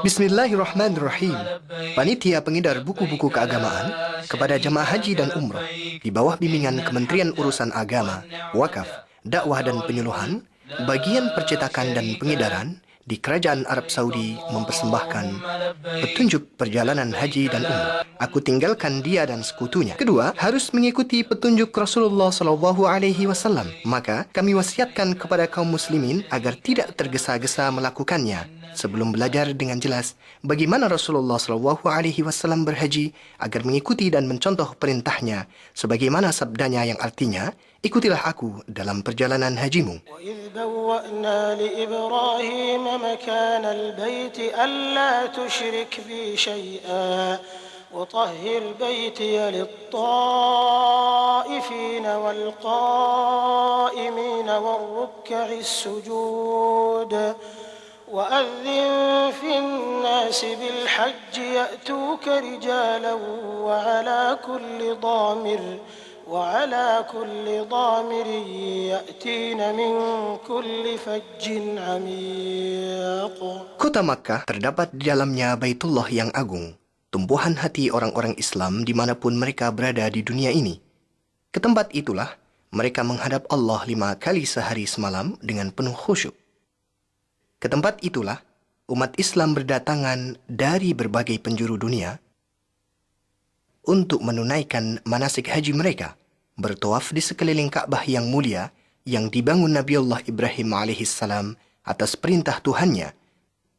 Bismillahirrahmanirrahim. Panitia pengedar buku-buku keagamaan kepada jamaah haji dan umrah di bawah bimbingan Kementerian Urusan Agama, Wakaf, Dakwah dan Penyuluhan, bagian percetakan dan pengedaran di Kerajaan Arab Saudi mempersembahkan petunjuk perjalanan haji dan umrah. Aku tinggalkan dia dan sekutunya. Kedua, harus mengikuti petunjuk Rasulullah SAW. Maka kami wasiatkan kepada kaum muslimin agar tidak tergesa-gesa melakukannya sebelum belajar dengan jelas bagaimana Rasulullah SAW berhaji agar mengikuti dan mencontoh perintahnya sebagaimana sabdanya yang artinya, ikutilah aku dalam perjalanan hajimu. وَإِذْ بَوَّأْنَا لِإِبْرَاهِيمَ مَكَانَ الْبَيْتِ أَلَّا تُشْرِكْ بِي شَيْئًا وَطَهِّرْ بَيْتِيَ لِلطَّائِفِينَ وَالْقَائِمِينَ وَالرُّكَّعِ السُّجُودِ وَأَذِّنْ فِي النَّاسِ بِالْحَجِّ يَأْتُوكَ رِجَالًا وعلى كل ضامر يأتين من كل فج عميق. Kota Makkah terdapat di dalamnya Baitullah yang agung, tumpuan hati orang-orang Islam dimanapun mereka berada di dunia ini. Ke tempat itulah mereka menghadap Allah 5 kali sehari semalam dengan penuh khusyuk. Ke tempat itulah umat Islam berdatangan dari berbagai penjuru dunia untuk menunaikan manasik haji mereka, bertawaf di sekeliling Ka'bah yang mulia yang dibangun Nabiullah Ibrahim alaihissalam atas perintah Tuhannya.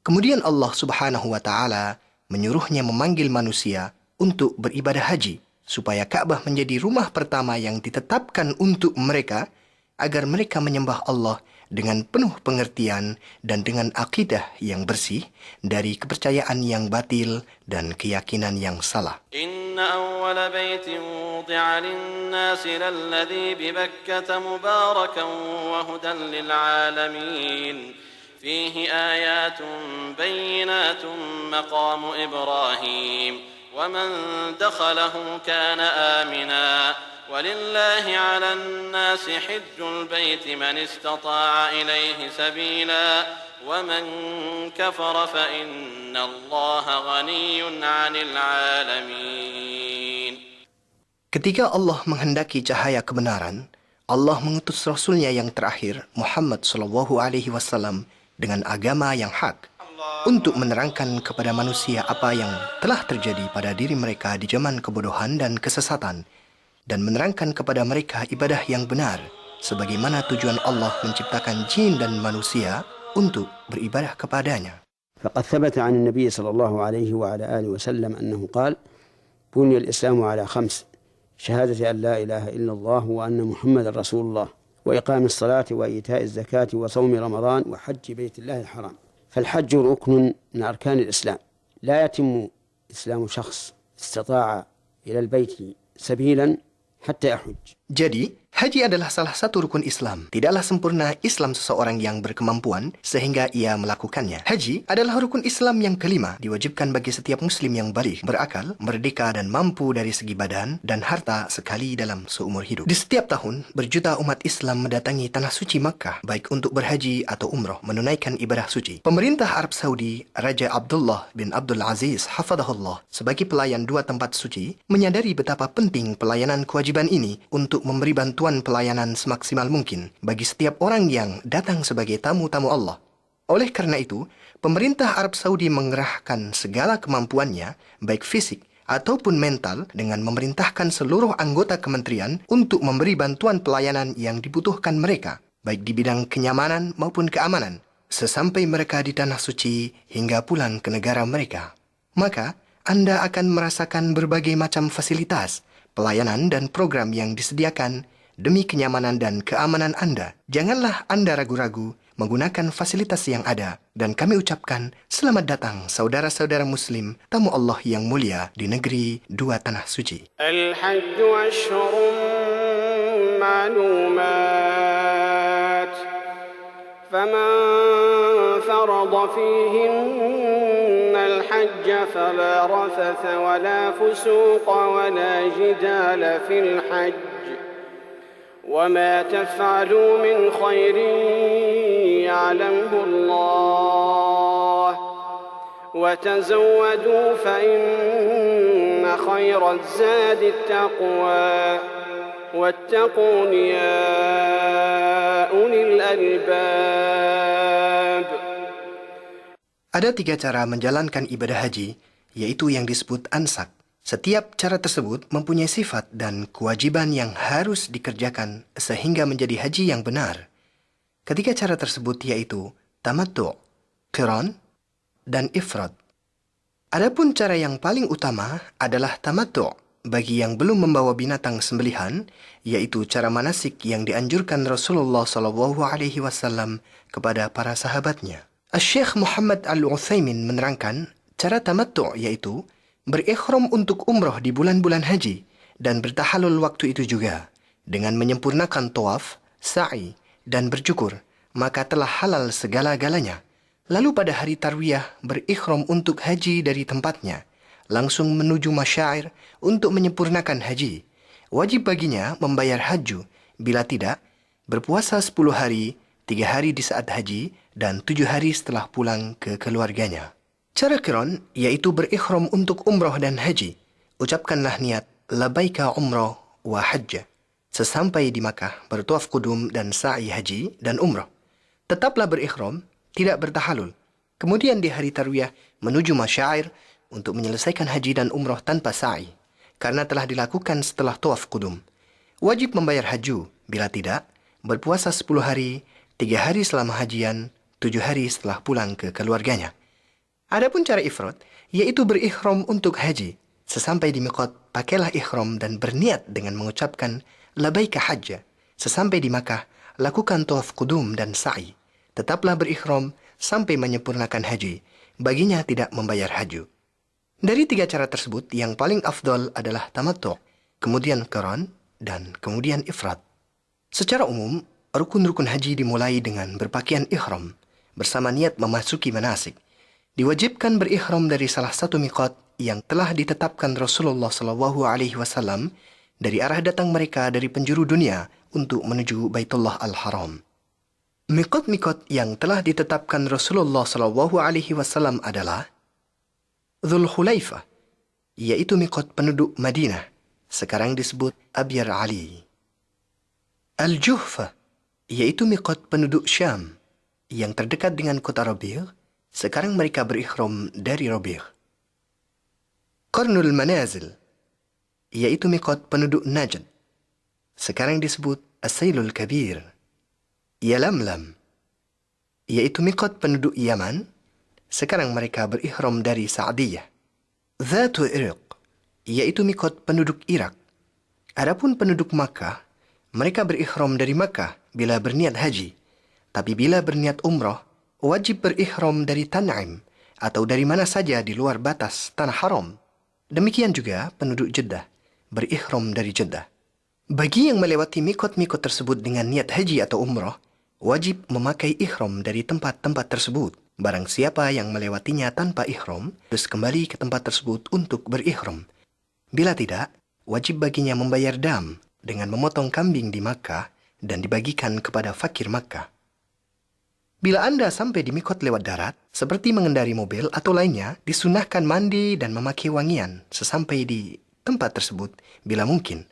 Kemudian Allah Subhanahu wa Ta'ala menyuruhnya memanggil manusia untuk beribadah haji, supaya Ka'bah menjadi rumah pertama yang ditetapkan untuk mereka, agar mereka menyembah Allah dengan penuh pengertian dan dengan akidah yang bersih dari kepercayaan yang batil dan keyakinan yang salah. Inna awwala baitin wudi'a lin-nasi lalladhi bi Bakkah mubarakan wa hudan lil-alamin fihi ayatun bayyinatun maqamu Ibrahim wa man dakhalahu kana amina. ولله على الناس حج البيت من استطاع إليه سبيلا ومن كفر فإن الله غني عن العالمين. Ketika Allah menghendaki cahaya kebenaran, Allah mengutus Rasulnya yang terakhir, Muhammad SAW, dengan agama yang hak, untuk menerangkan kepada manusia apa yang telah terjadi pada diri mereka di zaman kebodohan dan kesesatan, dan menerangkan kepada mereka ibadah yang benar, sebagaimana tujuan Allah menciptakan jin dan manusia untuk beribadah kepadanya. فقد ثبت عن النبي صلى الله عليه وعلى آله وسلم أنه قال: بني الإسلام على 5: شهادة أن لا إله إلا الله وأن محمد رسول الله وإقام الصلاة وإيتاء الزكاة وصوم رمضان وحج بيت الله الحرام. فالحج ركن من أركان الإسلام، لا يتم إسلام شخص استطاع إلى البيت سبيلا حتى أحج. Jadi, haji adalah salah satu rukun Islam. Tidaklah sempurna Islam seseorang yang berkemampuan sehingga ia melakukannya. Haji adalah rukun Islam yang kelima, diwajibkan bagi setiap muslim yang baligh, berakal, merdeka dan mampu dari segi badan dan harta sekali dalam seumur hidup. Di setiap tahun, berjuta umat Islam mendatangi tanah suci Makkah, baik untuk berhaji atau umrah, menunaikan ibadah suci. Pemerintah Arab Saudi, Raja Abdullah bin Abdul Aziz hafadhahullah, sebagai pelayan 2 tempat suci, menyadari betapa penting pelayanan kewajiban ini untuk memberi bantuan pelayanan semaksimal mungkin bagi setiap orang yang datang sebagai tamu-tamu Allah. Oleh karena itu, pemerintah Arab Saudi mengerahkan segala kemampuannya, baik fisik ataupun mental, dengan memerintahkan seluruh anggota kementerian untuk memberi bantuan pelayanan yang dibutuhkan mereka, baik di bidang kenyamanan maupun keamanan, sesampai mereka di tanah suci hingga pulang ke negara mereka. Maka, Anda akan merasakan berbagai macam fasilitas, pelayanan dan program yang disediakan demi kenyamanan dan keamanan Anda. Janganlah Anda ragu-ragu menggunakan fasilitas yang ada. Dan kami ucapkan selamat datang saudara-saudara muslim, tamu Allah yang mulia di negeri 2 tanah suci. Al-Hajj ashhurun ma'lumat. Faman farada fihin الحج فلا رفث ولا فسوق ولا جدال في الحج وما تفعلوا من خير يعلمه الله وتزودوا فإن خير الزاد التقوى واتقون يا أولي الألباب. Ada 3 cara menjalankan ibadah haji, yaitu yang disebut ansak. Setiap cara tersebut mempunyai sifat dan kewajiban yang harus dikerjakan sehingga menjadi haji yang benar. Ketiga cara tersebut yaitu tamattu', qiran, dan ifrad. Adapun cara yang paling utama adalah tamattu' bagi yang belum membawa binatang sembelihan, yaitu cara manasik yang dianjurkan Rasulullah SAW kepada para sahabatnya. Syekh Muhammad Al-Utsaimin menerangkan, cara tamattu' yaitu berikhram untuk umrah di bulan-bulan haji dan bertahalul waktu itu juga dengan menyempurnakan tawaf, sa'i, dan bercukur, maka telah halal segala-galanya. Lalu pada hari tarwiyah berikhram untuk haji dari tempatnya, langsung menuju masyair untuk menyempurnakan haji. Wajib baginya membayar haju, bila tidak, berpuasa 10 hari, 3 hari di saat haji, dan 7 hari setelah pulang ke keluarganya. Cara qiran yaitu berikhram untuk umrah dan haji. Ucapkanlah niat labaika umrah wa hajj. Sesampai di Makkah, bertuaf qudum dan sa'i haji dan umrah. Tetaplah berikhram, tidak bertahalul. Kemudian di hari tarwiyah menuju masyair untuk menyelesaikan haji dan umrah tanpa sa'i, karena telah dilakukan setelah tuaf qudum. Wajib membayar haju, bila tidak, berpuasa 10 hari, 3 hari selama hajian, 7 hari setelah pulang ke keluarganya. Adapun cara ifrad, yaitu berikhram untuk haji. Sesampai di miqat, pakailah ikhram dan berniat dengan mengucapkan labaika hajja. Sesampai di Makkah, lakukan tawaf qudum dan sa'i. Tetaplah berikhram sampai menyempurnakan haji. Baginya tidak membayar haju. Dari 3 cara tersebut, yang paling afdal adalah tamattu', kemudian qiran, dan kemudian ifrad. Secara umum, rukun-rukun haji dimulai dengan berpakaian ihram, bersama niat memasuki manasik. Diwajibkan berikhram dari salah satu miqat yang telah ditetapkan Rasulullah SAW dari arah datang mereka dari penjuru dunia untuk menuju Baitullah Al-Haram. Miqat-miqat yang telah ditetapkan Rasulullah SAW adalah Dzul Khulaifah, yaitu miqat penduduk Madinah, sekarang disebut Abyar Ali. Al-Juhfah, yaitu miqat penduduk Syam, yang terdekat dengan kota Rabi', sekarang mereka berikhram dari Rabi'. Qarnul Manazil, yaitu miqat penduduk Najd, sekarang disebut As-Sailul Kabir. Yalamlam, yaitu miqat penduduk Yaman, sekarang mereka berikhram dari Sa'diyah. Dzatu Irq, yaitu miqat penduduk Irak. Adapun penduduk Makkah, mereka berikhram dari Makkah bila berniat haji, tapi bila berniat umrah, wajib berikhram dari Tan'im atau dari mana saja di luar batas tanah haram. Demikian juga penduduk Jeddah, berikhram dari Jeddah. Bagi yang melewati miqat-miqat tersebut dengan niat haji atau umrah, wajib memakai ihram dari tempat-tempat tersebut. Barang siapa yang melewatinya tanpa ihram, terus kembali ke tempat tersebut untuk berikhram. Bila tidak, wajib baginya membayar dam dengan memotong kambing di Makkah dan dibagikan kepada fakir Makkah. Bila Anda sampai di miqat lewat darat, seperti mengendari mobil atau lainnya, disunahkan mandi dan memakai wangian sesampai di tempat tersebut bila mungkin.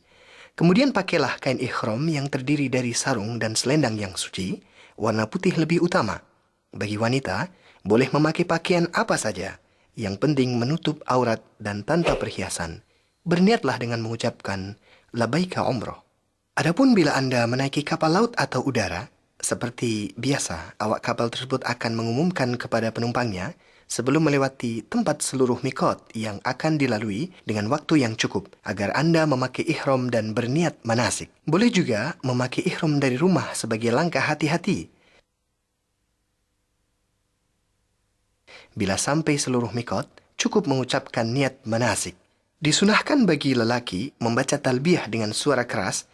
Kemudian pakailah kain ihram yang terdiri dari sarung dan selendang yang suci, warna putih lebih utama. Bagi wanita, boleh memakai pakaian apa saja, yang penting menutup aurat dan tanpa perhiasan. Berniatlah dengan mengucapkan labaika umrah. Adapun bila Anda menaiki kapal laut atau udara, seperti biasa, awak kapal tersebut akan mengumumkan kepada penumpangnya sebelum melewati tempat seluruh miqat yang akan dilalui dengan waktu yang cukup agar Anda memakai ihram dan berniat manasik. Boleh juga memakai ihram dari rumah sebagai langkah hati-hati. Bila sampai seluruh miqat, cukup mengucapkan niat manasik. Disunahkan bagi lelaki membaca talbiyah dengan suara keras,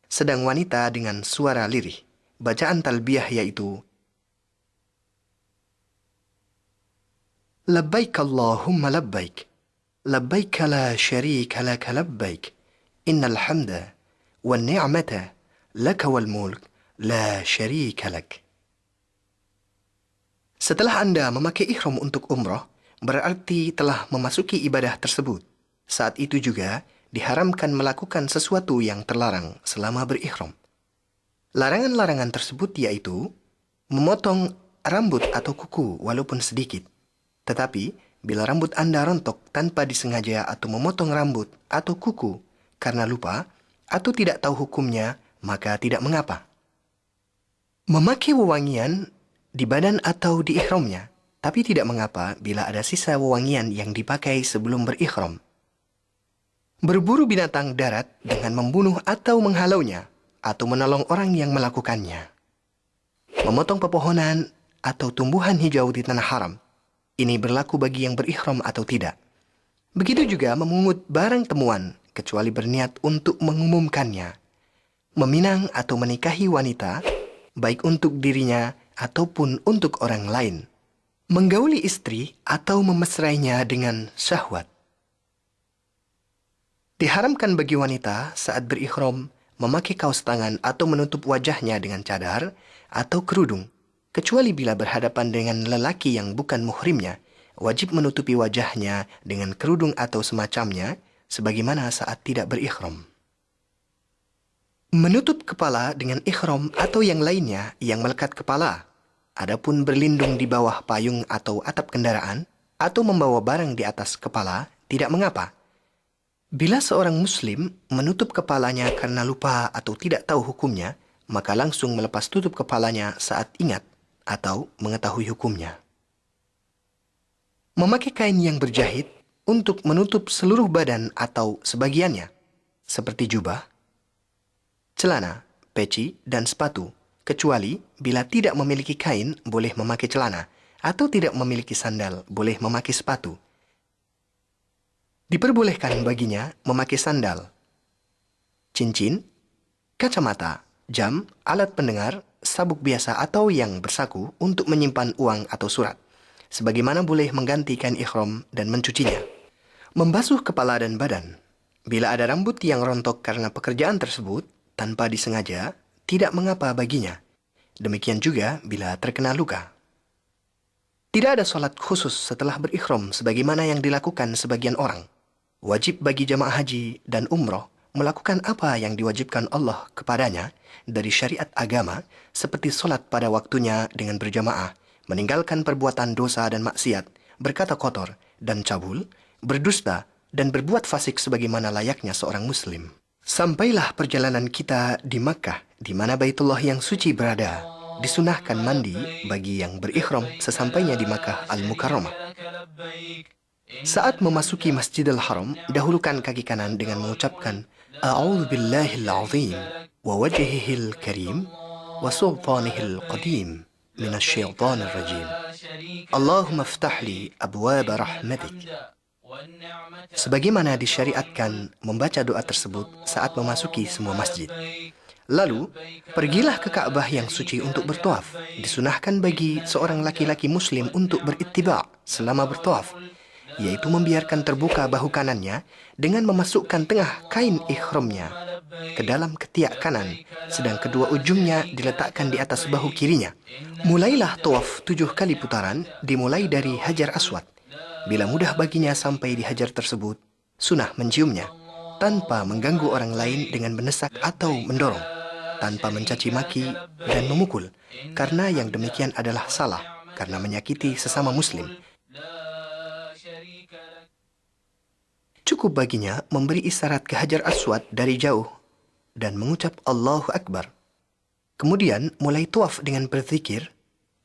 sedang wanita dengan suara lirih. Bacaan talbiyah yaitu Labbaik Allahumma labbaik, labbaik la syarika laka labbaik, innal hamda wal ni'mata laka wal mulk la syarika lak. Setelah Anda memakai ihram untuk umrah, berarti telah memasuki ibadah tersebut. Saat itu juga diharamkan melakukan sesuatu yang terlarang selama berihram. Larangan-larangan tersebut yaitu memotong rambut atau kuku walaupun sedikit. Tetapi, bila rambut Anda rontok tanpa disengaja atau memotong rambut atau kuku karena lupa atau tidak tahu hukumnya, maka tidak mengapa. Memakai wewangian di badan atau di ihramnya, tapi tidak mengapa bila ada sisa wewangian yang dipakai sebelum berihram. Berburu binatang darat dengan membunuh atau menghalaunya, atau menolong orang yang melakukannya. Memotong pepohonan atau tumbuhan hijau di tanah haram. Ini berlaku bagi yang berihram atau tidak. Begitu juga memungut barang temuan, kecuali berniat untuk mengumumkannya. Meminang atau menikahi wanita, baik untuk dirinya ataupun untuk orang lain. Menggauli istri atau memesrainya dengan syahwat. Diharamkan bagi wanita saat berihram memakai kaos tangan atau menutup wajahnya dengan cadar atau kerudung, kecuali bila berhadapan dengan lelaki yang bukan muhrimnya, wajib menutupi wajahnya dengan kerudung atau semacamnya, sebagaimana saat tidak berihram. Menutup kepala dengan ihram atau yang lainnya yang melekat kepala. Adapun berlindung di bawah payung atau atap kendaraan, atau membawa barang di atas kepala, tidak mengapa. Bila seorang muslim menutup kepalanya karena lupa atau tidak tahu hukumnya, maka langsung melepas tutup kepalanya saat ingat atau mengetahui hukumnya. Memakai kain yang berjahit untuk menutup seluruh badan atau sebagiannya, seperti jubah, celana, peci, dan sepatu, kecuali bila tidak memiliki kain boleh memakai celana, atau tidak memiliki sandal boleh memakai sepatu. Diperbolehkan baginya memakai sandal, cincin, kacamata, jam, alat pendengar, sabuk biasa atau yang bersaku untuk menyimpan uang atau surat, sebagaimana boleh menggantikan ihram dan mencucinya. Membasuh kepala dan badan. Bila ada rambut yang rontok karena pekerjaan tersebut, tanpa disengaja, tidak mengapa baginya. Demikian juga bila terkena luka. Tidak ada solat khusus setelah berihram sebagaimana yang dilakukan sebagian orang. Wajib bagi jamaah haji dan umrah melakukan apa yang diwajibkan Allah kepadanya dari syariat agama, seperti solat pada waktunya dengan berjamaah, meninggalkan perbuatan dosa dan maksiat, berkata kotor dan cabul, berdusta, dan berbuat fasik sebagaimana layaknya seorang muslim. Sampailah perjalanan kita di Makkah, di mana Baitullah yang suci berada. Disunahkan mandi bagi yang berihram sesampainya di Makkah Al-Mukarramah. Saat memasuki Masjidil Haram, dahulukan kaki kanan dengan mengucapkan A'udzu billahil azim wa wajhihil karim wa sultanihil qadim minasyaitonir rajim. Allahumma iftah li abwaab rahmatik. Sebagaimana disyariatkan membaca doa tersebut saat memasuki semua masjid. Lalu, pergilah ke Ka'bah yang suci untuk bertawaf. Disunahkan bagi seorang laki-laki muslim untuk berittiba' selama bertawaf, yaitu membiarkan terbuka bahu kanannya dengan memasukkan tengah kain ihramnya ke dalam ketiak kanan, sedang kedua ujungnya diletakkan di atas bahu kirinya. Mulailah tawaf 7 kali putaran, dimulai dari Hajar Aswad. Bila mudah baginya sampai di hajar tersebut, sunah menciumnya, tanpa mengganggu orang lain dengan mendesak atau mendorong, tanpa mencaci maki dan memukul, karena yang demikian adalah salah, karena menyakiti sesama muslim. Cukup baginya memberi isyarat ke Hajar Aswad dari jauh dan mengucap Allahu Akbar. Kemudian mulai tawaf dengan berzikir,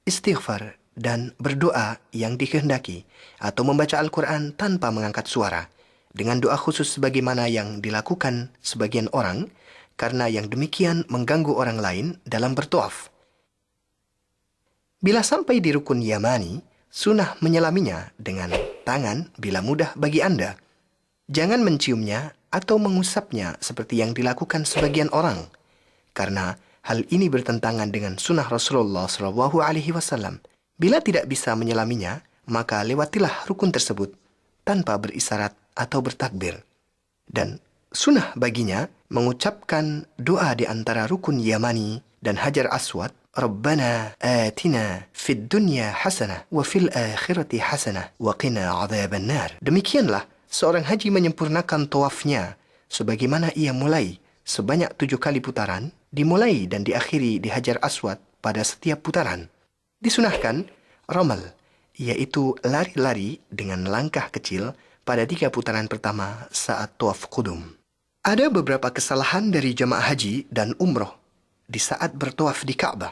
istighfar, dan berdoa yang dikehendaki, atau membaca Al-Quran tanpa mengangkat suara, dengan doa khusus sebagaimana yang dilakukan sebagian orang, karena yang demikian mengganggu orang lain dalam bertawaf. Bila sampai di rukun Yamani, sunah menyelaminya dengan tangan bila mudah bagi Anda. Jangan menciumnya atau mengusapnya seperti yang dilakukan sebagian orang, karena hal ini bertentangan dengan sunnah Rasulullah SAW. Bila tidak bisa menyelaminya, maka lewatilah rukun tersebut tanpa berisyarat atau bertakbir. Dan sunnah baginya mengucapkan doa di antara rukun Yamani dan Hajar Aswad, Rabbana atina fid dunya hasanah wa fil akhirati hasanah wa qina adzaban nar. Demikianlah seorang haji menyempurnakan tawafnya sebagaimana ia mulai sebanyak 7 kali putaran, dimulai dan diakhiri di Hajar Aswad pada setiap putaran. Disunahkan ramal, yaitu lari-lari dengan langkah kecil pada 3 putaran pertama saat tawaf qudum. Ada beberapa kesalahan dari jamaah haji dan umroh di saat bertawaf di Ka'bah.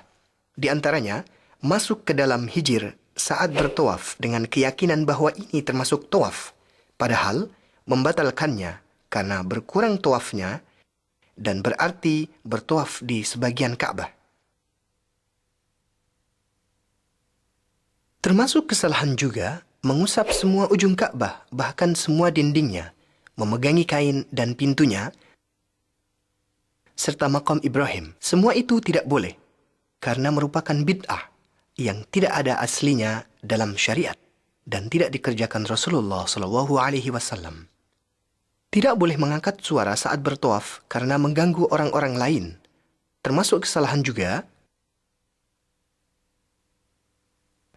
Di antaranya, masuk ke dalam hijir saat bertawaf dengan keyakinan bahwa ini termasuk tawaf, padahal membatalkannya karena berkurang tawafnya dan berarti bertawaf di sebagian Ka'bah. Termasuk kesalahan juga mengusap semua ujung Ka'bah, bahkan semua dindingnya, memegangi kain dan pintunya, serta makam Ibrahim. Semua itu tidak boleh, karena merupakan bid'ah yang tidak ada aslinya dalam syariat dan tidak dikerjakan Rasulullah SAW. Tidak boleh mengangkat suara saat bertawaf karena mengganggu orang-orang lain. Termasuk kesalahan juga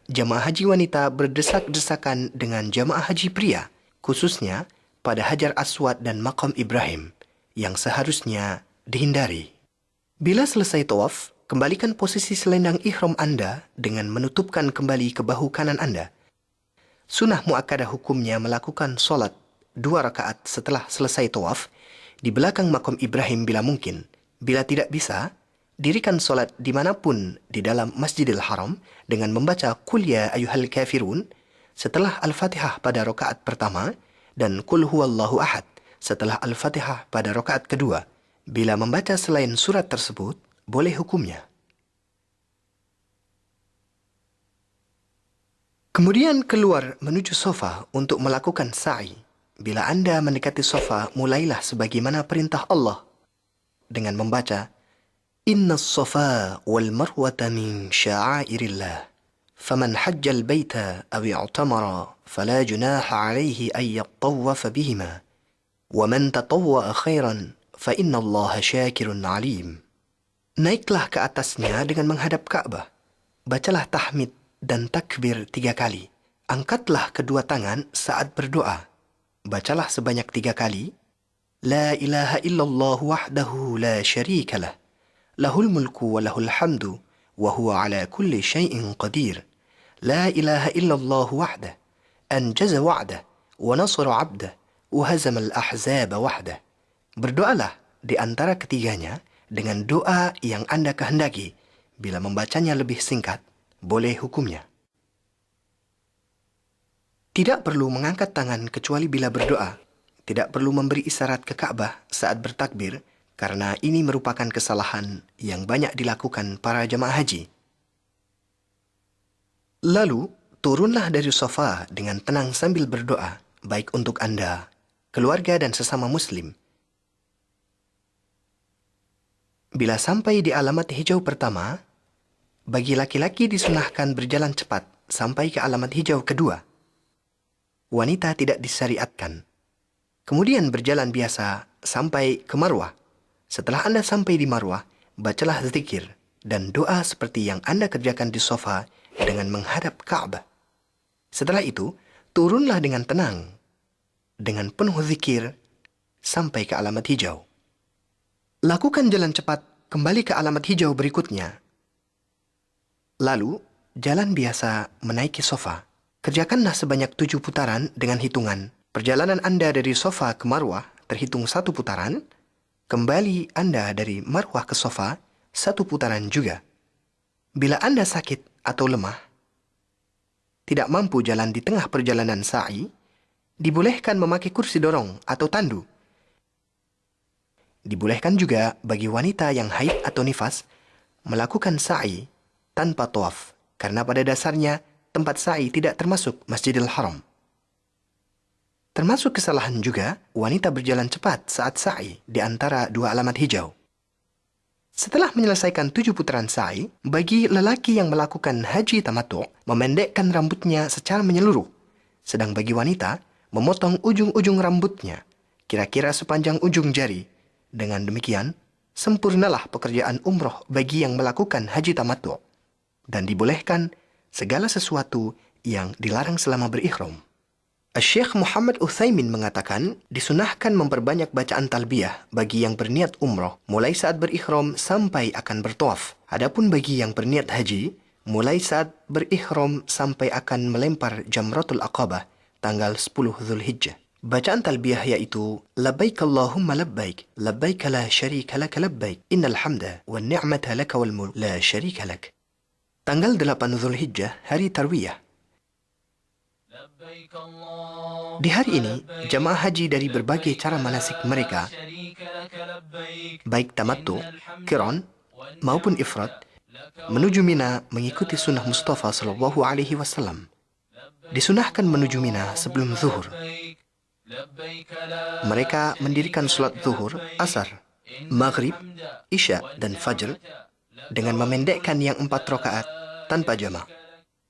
jamaah haji wanita berdesak-desakan dengan jamaah haji pria, khususnya pada Hajar Aswad dan makam Ibrahim, yang seharusnya dihindari. Bila selesai tawaf, kembalikan posisi selendang ihram Anda dengan menutupkan kembali ke bahu kanan Anda. Sunnah muakkadah hukumnya melakukan solat 2 rakaat setelah selesai tawaf di belakang makam Ibrahim bila mungkin. Bila tidak bisa, dirikan solat dimanapun di dalam Masjidil Haram dengan membaca Qul ya ayyuhal kafirun setelah Al-Fatihah pada rakaat pertama dan Qul huwallahu ahad setelah Al-Fatihah pada rakaat kedua. Bila membaca selain surat tersebut, boleh hukumnya. Kemudian keluar menuju sofa untuk melakukan sa'i. Bila Anda mendekati sofa, mulailah sebagaimana perintah Allah dengan membaca Inna as-safa wal marwata min sya'airillah faman hajjal baita aw i'tamara fala junaha alayhi ay yattawwafa bihima wa man tatawwa'a khairan fa innallaha syakirun alim. Naiklah ke atasnya dengan menghadap Ka'bah. Bacalah tahmid dan takbir 3 kali. Angkatlah kedua tangan saat berdoa. Bacalah sebanyak 3 kali. La ilaha illallah wahdahu la syarika lah. Lahul mulku wa lahul hamdu wa huwa ala kulli syai'in qadir. La ilaha illallah wahdah. Anjaza wa'dah wa nasara 'abdah wa hazama al-ahzaba wahdah. Berdoalah di antara ketiganya dengan doa yang Anda kehendaki. Bila membacanya lebih singkat, boleh hukumnya. Tidak perlu mengangkat tangan kecuali bila berdoa. Tidak perlu memberi isyarat ke Ka'bah saat bertakbir, karena ini merupakan kesalahan yang banyak dilakukan para jemaah haji. Lalu, turunlah dari sofa dengan tenang sambil berdoa, baik untuk Anda, keluarga dan sesama muslim. Bila sampai di alamat hijau pertama, bagi laki-laki disunahkan berjalan cepat sampai ke alamat hijau kedua. Wanita tidak disyariatkan. Kemudian berjalan biasa sampai ke Marwah. Setelah Anda sampai di Marwah, bacalah zikir dan doa seperti yang Anda kerjakan di sofa dengan menghadap Ka'bah. Setelah itu, turunlah dengan tenang, dengan penuh zikir, sampai ke alamat hijau. Lakukan jalan cepat kembali ke alamat hijau berikutnya. Lalu, jalan biasa menaiki sofa. Kerjakanlah sebanyak 7 putaran dengan hitungan. Perjalanan Anda dari sofa ke Marwah terhitung 1 putaran. Kembali Anda dari Marwah ke sofa 1 putaran juga. Bila Anda sakit atau lemah, tidak mampu jalan di tengah perjalanan sa'i, dibolehkan memakai kursi dorong atau tandu. Dibolehkan juga bagi wanita yang haid atau nifas melakukan sa'i tanpa tawaf, karena pada dasarnya tempat sa'i tidak termasuk Masjidil Haram. Termasuk kesalahan juga wanita berjalan cepat saat sa'i di antara 2 alamat hijau. Setelah menyelesaikan 7 putaran sa'i, bagi lelaki yang melakukan haji tamattu' memendekkan rambutnya secara menyeluruh, sedang bagi wanita memotong ujung-ujung rambutnya, kira-kira sepanjang ujung jari. Dengan demikian, sempurnalah pekerjaan umroh bagi yang melakukan haji tamattu' dan dibolehkan segala sesuatu yang dilarang selama berihram. Syekh Muhammad Utsaimin mengatakan, disunahkan memperbanyak bacaan talbiyah bagi yang berniat umroh mulai saat berihram sampai akan bertawaf. Adapun bagi yang berniat haji, mulai saat berihram sampai akan melempar Jamratul Aqabah tanggal 10 Zulhijjah. Bacaan talbiyah yaitu labbaik Allahumma labbaik, labbaik la syarika lak labbaik, innal hamda wan ni'mata laka wal mulk la syarika lak. Tanggal 8 Zulhijjah, hari Tarwiyah. Di hari ini, jamaah haji dari berbagai cara manasik mereka, baik tamattu, qiran, maupun ifrad, menuju Mina mengikuti sunnah Mustafa SAW. Disunahkan menuju Mina sebelum zuhur. Mereka mendirikan sholat zuhur, asar, maghrib, isya, dan fajr dengan memendekkan yang 4 rakaat tanpa jama'.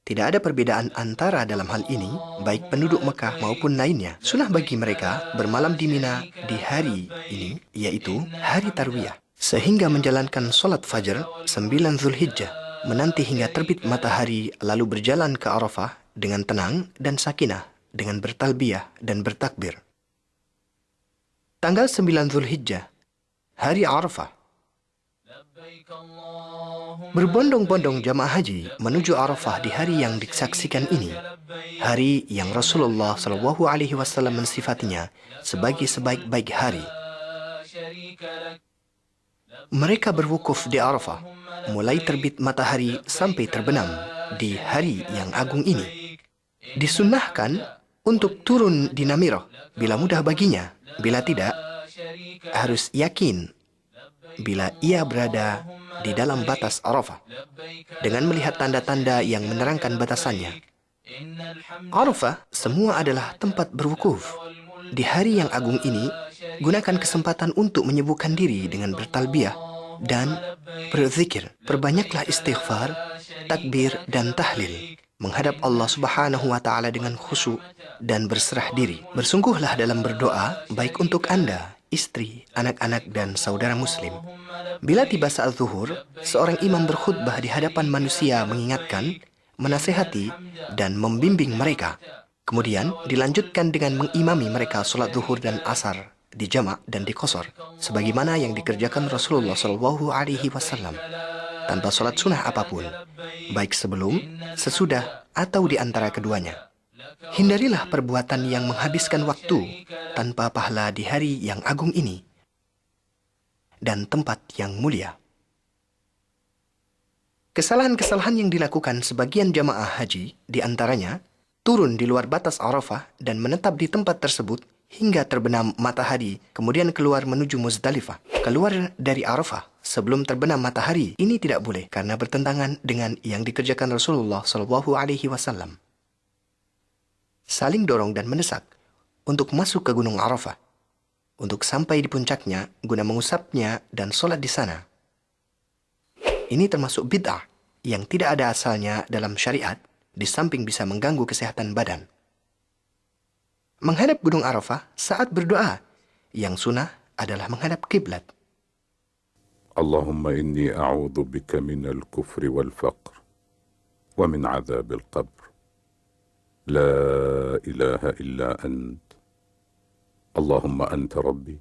Tidak ada perbedaan antara dalam hal ini, baik penduduk Mekah maupun lainnya. Sunnah bagi mereka bermalam di Mina di hari ini, yaitu hari Tarwiyah, sehingga menjalankan sholat fajar 9 Zulhijjah, menanti hingga terbit matahari lalu berjalan ke Arafah dengan tenang dan sakinah, dengan bertalbiyah dan bertakbir. Tanggal 9 Zulhijjah, hari Arafah. Berbondong-bondong jamaah haji menuju Arafah di hari yang disaksikan ini, hari yang Rasulullah SAW mensifatinya sebagai sebaik-baik hari. Mereka berwukuf di Arafah mulai terbit matahari sampai terbenam di hari yang agung ini. Disunnahkan untuk turun di Namirah bila mudah baginya. Bila tidak, harus yakin bila ia berada di dalam batas Arafah dengan melihat tanda-tanda yang menerangkan batasannya. Arafah semua adalah tempat berwukuf. Di hari yang agung ini, gunakan kesempatan untuk menyibukkan diri dengan bertalbiyah dan berzikir. Perbanyaklah istighfar, takbir, dan tahlil. Menghadap Allah Subhanahu wa Ta'ala dengan khusyuk dan berserah diri. Bersungguhlah dalam berdoa, baik untuk Anda, istri, anak-anak, dan saudara muslim. Bila tiba saat zuhur, seorang imam berkhutbah di hadapan manusia mengingatkan, menasehati, dan membimbing mereka. Kemudian dilanjutkan dengan mengimami mereka sholat zuhur dan asar di jama' dan di qasar, sebagaimana yang dikerjakan Rasulullah SAW, tanpa sholat sunnah apapun, baik sebelum, sesudah, atau di antara keduanya. Hindarilah perbuatan yang menghabiskan waktu tanpa pahala di hari yang agung ini dan tempat yang mulia. Kesalahan-kesalahan yang dilakukan sebagian jamaah haji, di antaranya turun di luar batas Arafah dan menetap di tempat tersebut hingga terbenam matahari, kemudian keluar menuju Muzdalifah. Keluar dari Arafah sebelum terbenam matahari, ini tidak boleh karena bertentangan dengan yang dikerjakan Rasulullah SAW. Saling dorong dan mendesak untuk masuk ke Gunung Arafah, untuk sampai di puncaknya guna mengusapnya dan sholat di sana. Ini termasuk bid'ah yang tidak ada asalnya dalam syariat, di samping bisa mengganggu kesehatan badan. Menghadap Gunung Arafah saat berdoa, yang sunnah adalah menghadap kiblat. Allahumma inni a'udhu bika minal kufri wal faqr wa min adzabil qabr. La ilaha illa ant. Allahumma anta rabbi.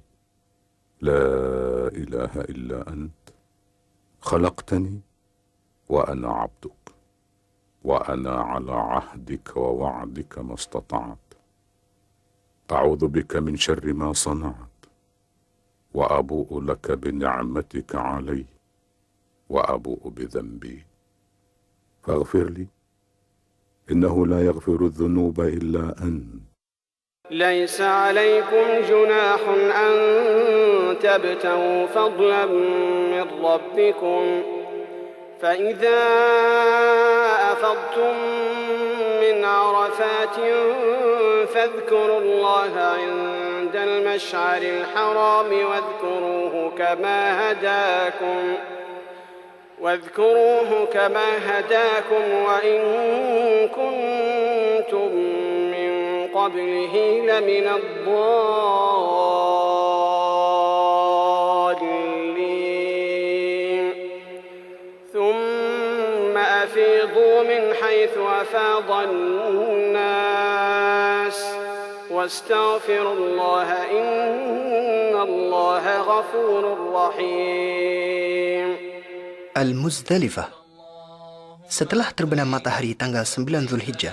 La ilaha illa ant. Khalaqtani wa ana abduk. Wa ana ala ahdika wa wa'dika mastata'at. أعوذ بك من شر ما صنعت وأبوء لك بنعمتك علي وأبوء بذنبي فاغفر لي إنه لا يغفر الذنوب إلا أنت. ليس عليكم جناح أن تبتغوا فضلا من ربكم فإذا أفضتم من عرفات فاذكروا الله عند المشعر الحرام واذكروه كما هداكم وإن كنتم من قبله لمن الضالين. أفيضوا من حيث أفاض الناس واستغفروا الله إن الله غفور رحيم. Al-Muzdalifah. Setelah terbenam matahari tanggal 9 Zulhijjah,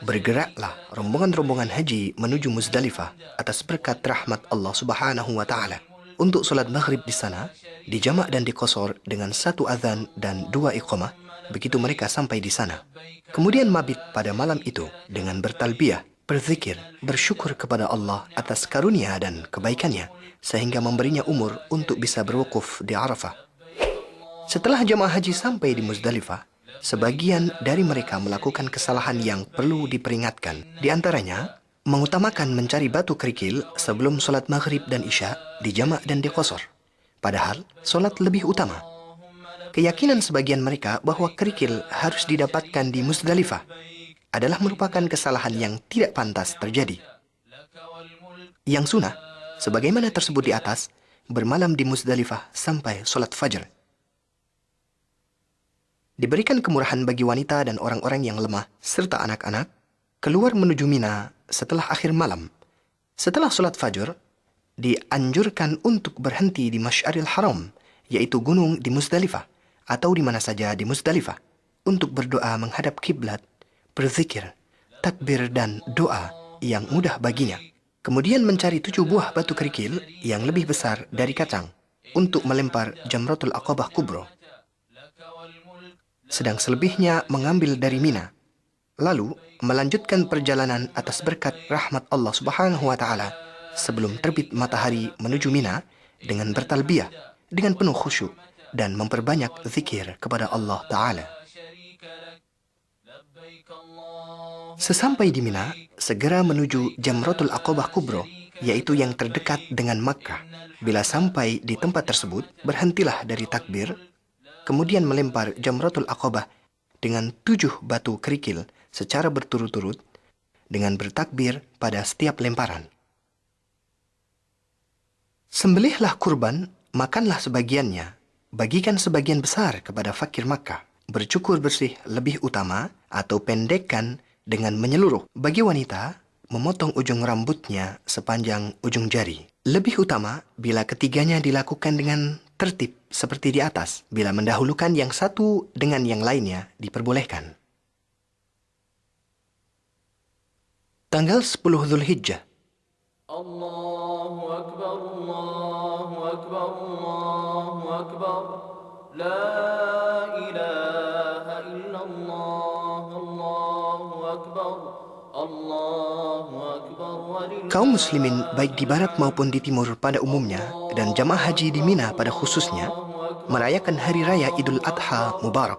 bergeraklah rombongan-rombongan haji menuju Muzdalifah atas berkat rahmat Allah Subhanahu wa Ta'ala untuk solat maghrib di sana, dijamak dan diqasar dengan 1 azan dan 2 iqamah. Begitu mereka sampai di sana, kemudian mabit pada malam itu dengan bertalbiyah, berzikir, bersyukur kepada Allah atas karunia dan kebaikannya sehingga memberinya umur untuk bisa berwukuf di Arafah. Setelah jamaah haji sampai di Muzdalifah, sebagian dari mereka melakukan kesalahan yang perlu diperingatkan. Di antaranya, mengutamakan mencari batu kerikil sebelum solat maghrib dan isya dijamak dan diqasar. Padahal, solat lebih utama. Keyakinan sebagian mereka bahwa kerikil harus didapatkan di Muzdalifah adalah merupakan kesalahan yang tidak pantas terjadi. Yang sunnah, sebagaimana tersebut di atas, bermalam di Muzdalifah sampai solat fajar. Diberikan kemurahan bagi wanita dan orang-orang yang lemah serta anak-anak keluar menuju Mina setelah akhir malam. Setelah solat fajar, dianjurkan untuk berhenti di Masy'aril Haram, yaitu gunung di Muzdalifah, atau di mana saja di Muzdalifah, untuk berdoa menghadap kiblat, berzikir, takbir dan doa yang mudah baginya. Kemudian mencari 7 buah batu kerikil yang lebih besar dari kacang untuk melempar Jamratul Aqabah Kubra. Sedang selebihnya mengambil dari Mina. Lalu melanjutkan perjalanan atas berkat rahmat Allah Subhanahu wa Ta'ala sebelum terbit matahari menuju Mina dengan bertalbiyah dengan penuh khusyuk dan memperbanyak zikir kepada Allah Ta'ala. Sesampai di Mina, segera menuju Jamratul Aqabah Kubra, yaitu yang terdekat dengan Makkah. Bila sampai di tempat tersebut, berhentilah dari takbir, kemudian melempar Jamratul Aqabah dengan 7 batu kerikil secara berturut-turut dengan bertakbir pada setiap lemparan. Sembelihlah kurban, makanlah sebagiannya, bagikan sebagian besar kepada fakir Makkah. Bercukur bersih lebih utama atau pendekkan dengan menyeluruh. Bagi wanita, memotong ujung rambutnya sepanjang ujung jari. Lebih utama bila ketiganya dilakukan dengan tertib seperti di atas. Bila mendahulukan yang satu dengan yang lainnya diperbolehkan. Tanggal 10 Zulhijjah. Allahu Akbar, Allahu Akbar, Allahu Akbar. La ilaha illallah, Allahu Akbar, Allahu Akbar. Kaum muslimin baik di barat maupun di timur pada umumnya dan jamaah haji di Mina pada khususnya merayakan hari raya Idul Adha Mubarak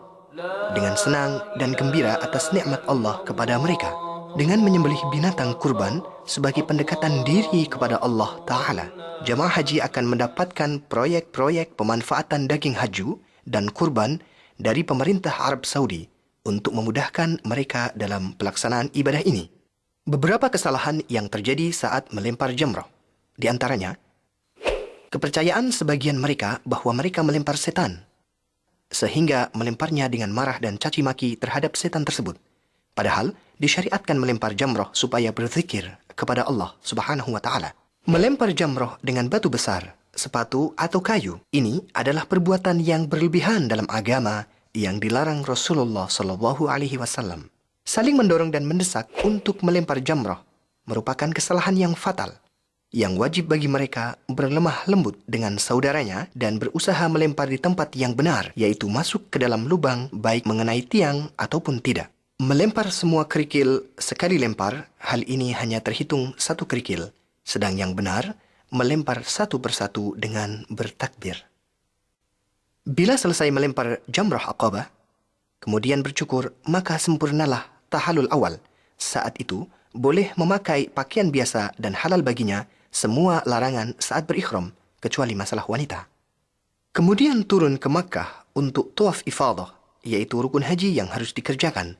dengan senang dan gembira atas nikmat Allah kepada mereka. Dengan menyembelih binatang kurban sebagai pendekatan diri kepada Allah Ta'ala, jamaah haji akan mendapatkan proyek-proyek pemanfaatan daging haju dan kurban dari pemerintah Arab Saudi untuk memudahkan mereka dalam pelaksanaan ibadah ini. Beberapa kesalahan yang terjadi saat melempar jamrah. Di antaranya, kepercayaan sebagian mereka bahwa mereka melempar setan, sehingga melemparnya dengan marah dan caci maki terhadap setan tersebut. Padahal, disyariatkan melempar jamrah supaya berzikir kepada Allah Subhanahu wa Ta'ala. Melempar jamrah dengan batu besar, sepatu atau kayu, ini adalah perbuatan yang berlebihan dalam agama yang dilarang Rasulullah Sallallahu Alaihi Wasallam. Saling mendorong dan mendesak untuk melempar jamrah merupakan kesalahan yang fatal, yang wajib bagi mereka berlemah lembut dengan saudaranya dan berusaha melempar di tempat yang benar, yaitu masuk ke dalam lubang baik mengenai tiang ataupun tidak. Melempar semua kerikil sekali lempar, hal ini hanya terhitung 1 kerikil, sedang yang benar melempar satu persatu dengan bertakbir. Bila selesai melempar jamrah Aqabah, kemudian bercukur, maka sempurnalah tahallul awal. Saat itu, boleh memakai pakaian biasa dan halal baginya semua larangan saat berikhram, kecuali masalah wanita. Kemudian turun ke Makkah untuk tawaf ifadah, yaitu rukun haji yang harus dikerjakan.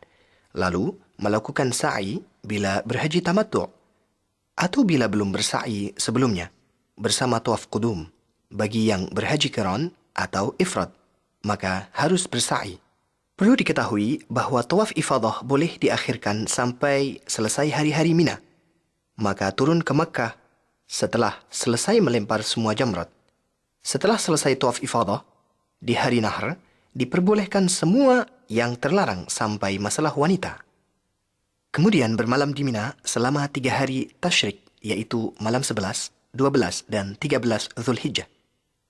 Lalu melakukan sa'i bila berhaji tamattu' atau bila belum bersa'i sebelumnya bersama tawaf qudum. Bagi yang berhaji qiran atau ifrad, maka harus bersa'i. Perlu diketahui bahawa tawaf ifadah boleh diakhirkan sampai selesai hari-hari Mina. Maka turun ke Makkah setelah selesai melempar semua jamrat. Setelah selesai tawaf ifadah, di hari Nahr, diperbolehkan semua yang terlarang sampai masalah wanita. Kemudian bermalam di Mina selama 3 hari tasyrik, iaitu malam 11, 12 dan 13 Zulhijjah.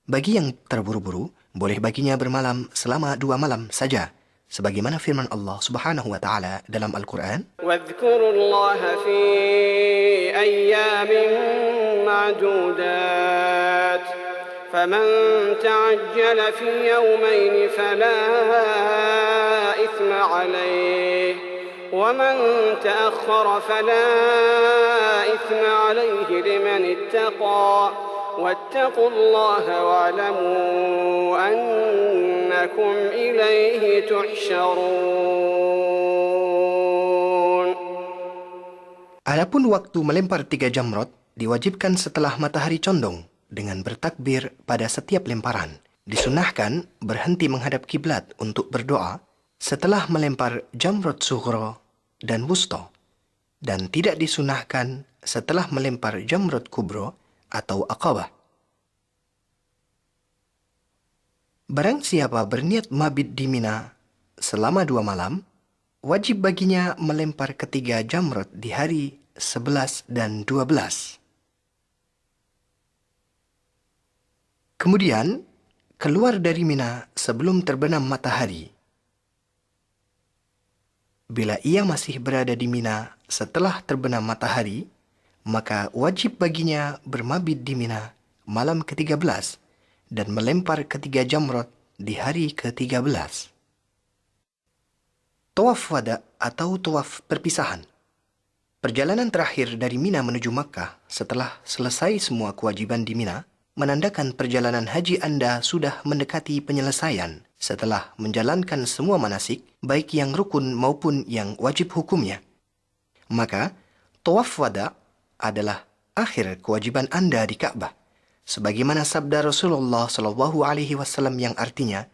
Bagi yang terburu-buru, boleh baginya bermalam selama 2 malam saja, sebagaimana firman Allah Subhanahu wa taala dalam Al-Quran, واذكروا الله في أيام معدودات فمن تعجل في يومين فلا إثم عليه ومن تأخر فلا إثم عليه لمن اتقى واتقوا الله واعلموا أنكم إليه تحشرون. adapun waktu melempar 3 jamrot diwajibkan setelah matahari condong dengan bertakbir pada setiap lemparan. Disunahkan berhenti menghadap kiblat untuk berdoa setelah melempar jamrot sughra dan wusta, dan tidak disunahkan setelah melempar jamrot kubra atau aqabah. Barang siapa berniat mabit di Mina selama 2 malam, wajib baginya melempar ketiga jamrot di hari 11 dan 12. Kemudian, keluar dari Mina sebelum terbenam matahari. Bila ia masih berada di Mina setelah terbenam matahari, maka wajib baginya bermabit di Mina malam ke-13 dan melempar ketiga jamrot di hari ke-13. Tawaf wada atau tawaf perpisahan. Perjalanan terakhir dari Mina menuju Makkah setelah selesai semua kewajiban di Mina menandakan perjalanan haji Anda sudah mendekati penyelesaian setelah menjalankan semua manasik, baik yang rukun maupun yang wajib hukumnya. Maka, tawaf wada adalah akhir kewajiban Anda di Ka'bah, sebagaimana sabda Rasulullah SAW yang artinya,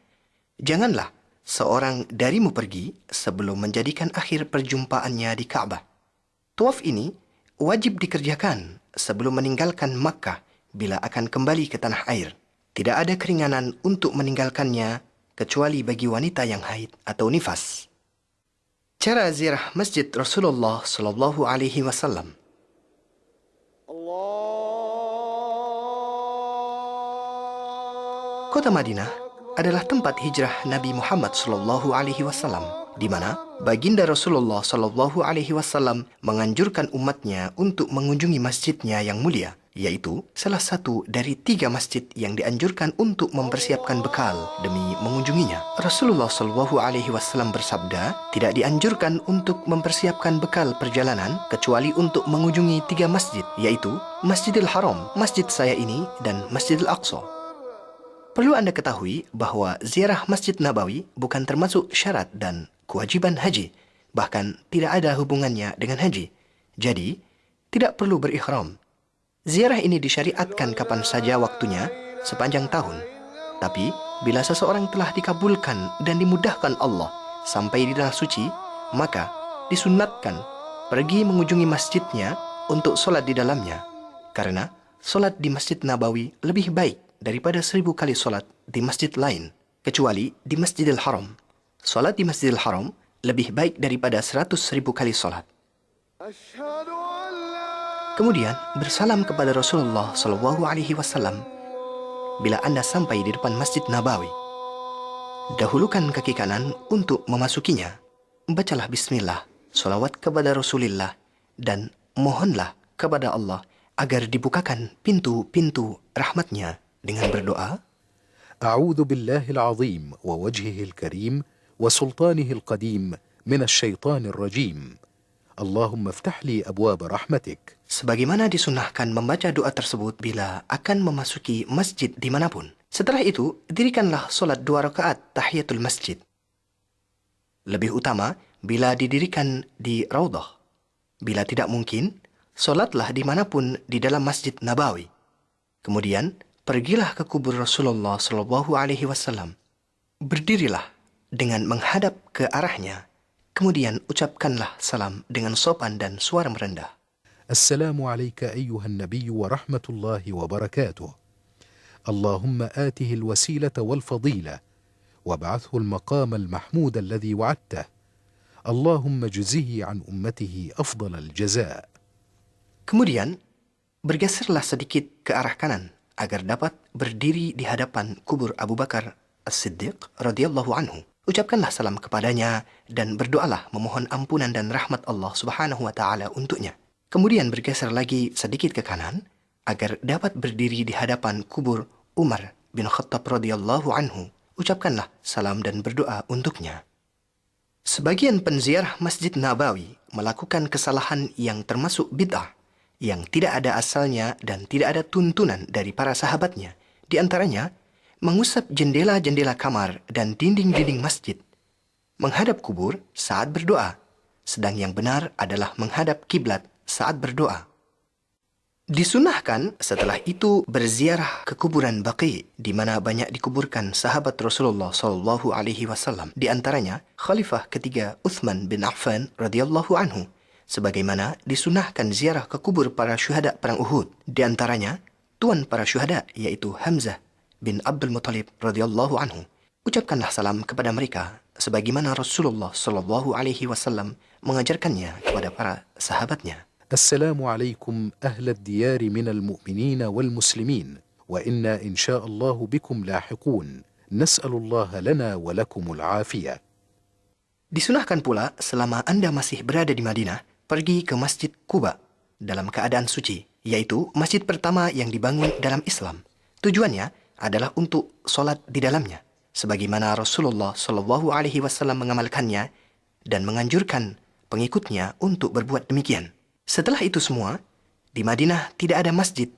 janganlah seorang darimu pergi sebelum menjadikan akhir perjumpaannya di Ka'bah. Tawaf ini wajib dikerjakan sebelum meninggalkan Makkah bila akan kembali ke tanah air. Tidak ada keringanan untuk meninggalkannya kecuali bagi wanita yang haid atau nifas. Cara ziarah Masjid Rasulullah SAW. Kota Madinah adalah tempat hijrah Nabi Muhammad SAW, di mana baginda Rasulullah SAW menganjurkan umatnya untuk mengunjungi masjidnya yang mulia, yaitu salah satu dari 3 masjid yang dianjurkan untuk mempersiapkan bekal demi mengunjunginya. Rasulullah SAW bersabda, tidak dianjurkan untuk mempersiapkan bekal perjalanan kecuali untuk mengunjungi 3 masjid, yaitu Masjidil Haram, masjid saya ini, dan Masjidil Aqsa. Perlu Anda ketahui bahawa ziarah Masjid Nabawi bukan termasuk syarat dan kewajiban haji, bahkan tidak ada hubungannya dengan haji. Jadi, tidak perlu berikhram. Ziarah ini disyariatkan kapan saja waktunya sepanjang tahun. Tapi, bila seseorang telah dikabulkan dan dimudahkan Allah sampai di tanah suci, maka disunatkan pergi mengunjungi masjidnya untuk solat di dalamnya. Karena solat di Masjid Nabawi lebih baik daripada 1000 kali solat di masjid lain, kecuali di Masjidil Haram. Solat di Masjidil Haram lebih baik daripada 100.000 kali solat. Kemudian bersalam kepada Rasulullah SAW bila Anda sampai di depan Masjid Nabawi. Dahulukan kaki kanan untuk memasukinya. Bacalah bismillah, salawat kepada Rasulullah, dan mohonlah kepada Allah agar dibukakan pintu-pintu rahmatnya dengan berdoa, أعوذ بالله العظيم ووجهه الكريم وسلطانه القديم من الشيطان الرجيم اللهم افتح لي أبواب رحمتك. Sebagaimana disunahkan membaca doa tersebut bila akan memasuki masjid dimanapun. Setelah itu, dirikanlah solat 2 rakaat tahiyatul masjid. Lebih utama bila didirikan di Raudah. Bila tidak mungkin, solatlah dimanapun di dalam Masjid Nabawi. Kemudian, pergilah ke kubur Rasulullah SAW. Berdirilah dengan menghadap ke arahnya. Kemudian ucapkanlah salam dengan sopan dan suara merendah. السلام عليك أيها النبي ورحمة الله وبركاته. اللهم آته الوسيلة والفضيلة وابعثه المقام المحمود الذي وعدته. اللهم جزه عن أمته أفضل الجزاء. Kemudian, bergeserlah sedikit ke arah kanan agar dapat berdiri di hadapan kubur Abu Bakar As-Siddiq radhiyallahu anhu. Ucapkanlah salam kepadanya dan berdoalah memohon ampunan dan rahmat Allah Subhanahu wa taala untuknya. Kemudian bergeser lagi sedikit ke kanan agar dapat berdiri di hadapan kubur Umar bin Khattab radhiyallahu anhu. Ucapkanlah salam dan berdoa untuknya. Sebagian penziarah Masjid Nabawi melakukan kesalahan yang termasuk bid'ah, yang tidak ada asalnya dan tidak ada tuntunan dari para sahabatnya. Di antaranya, mengusap jendela-jendela kamar dan dinding-dinding masjid, menghadap kubur saat berdoa, sedang yang benar adalah menghadap kiblat saat berdoa. Disunahkan setelah itu berziarah ke kuburan Baqi, di mana banyak dikuburkan sahabat Rasulullah sallallahu alaihi wasallam, di antaranya Khalifah ketiga Uthman bin Affan radhiyallahu anhu, sebagaimana disunahkan ziarah ke kubur para syuhada perang Uhud, di antaranya tuan para syuhada yaitu Hamzah bin Abdul Muttalib radhiyallahu anhu. Ucapkanlah salam kepada mereka sebagaimana Rasulullah sallallahu alaihi wasallam mengajarkannya kepada para sahabatnya. السلام عليكم أهل الديار من المؤمنين والمسلمين وإنا إن شاء الله بكم لاحقون نسأل الله لنا ولكم العافية. Disunahkan pula selama Anda masih berada di Madinah, pergi ke Masjid Quba dalam keadaan suci, yaitu masjid pertama yang dibangun dalam Islam. Tujuannya adalah untuk solat di dalamnya, sebagaimana Rasulullah Shallallahu Alaihi Wasallam mengamalkannya dan menganjurkan pengikutnya untuk berbuat demikian. Setelah itu semua, di Madinah tidak ada masjid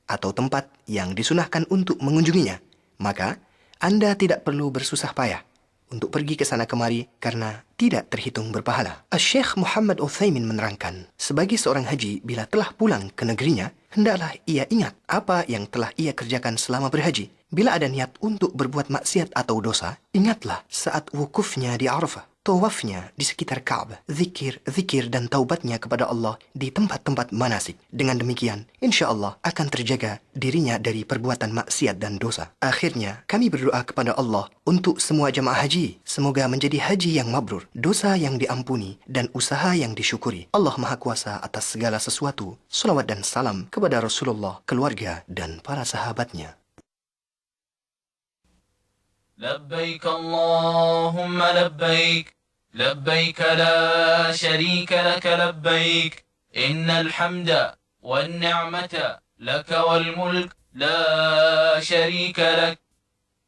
atau tempat yang disunahkan untuk mengunjunginya. Maka, Anda tidak perlu bersusah payah untuk pergi ke sana kemari karena tidak terhitung berpahala. Syekh Muhammad Utsaimin menerangkan, sebagai seorang haji bila telah pulang ke negerinya, hendaklah ia ingat apa yang telah ia kerjakan selama berhaji. Bila ada niat untuk berbuat maksiat atau dosa, ingatlah saat wukufnya di Arafah, tawafnya di sekitar Ka'bah, zikir dan taubatnya kepada Allah di tempat-tempat manasik. Dengan demikian, insya Allah akan terjaga dirinya dari perbuatan maksiat dan dosa. Akhirnya, kami berdoa kepada Allah untuk semua jamaah haji. Semoga menjadi haji yang mabrur, dosa yang diampuni, dan usaha yang disyukuri. Allah Maha Kuasa atas segala sesuatu. Salawat dan salam kepada Rasulullah, keluarga, dan para sahabatnya. لبيك اللهم لبيك لبيك لا شريك لك لبيك إن الحمد والنعمة لك والملك لا شريك لك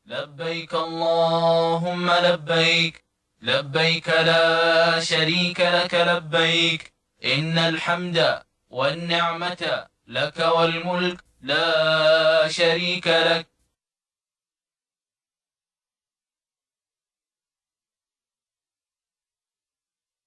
لبيك اللهم لبيك لبيك لا شريك لك لبيك إن الحمد والنعمة لك والملك لا شريك لك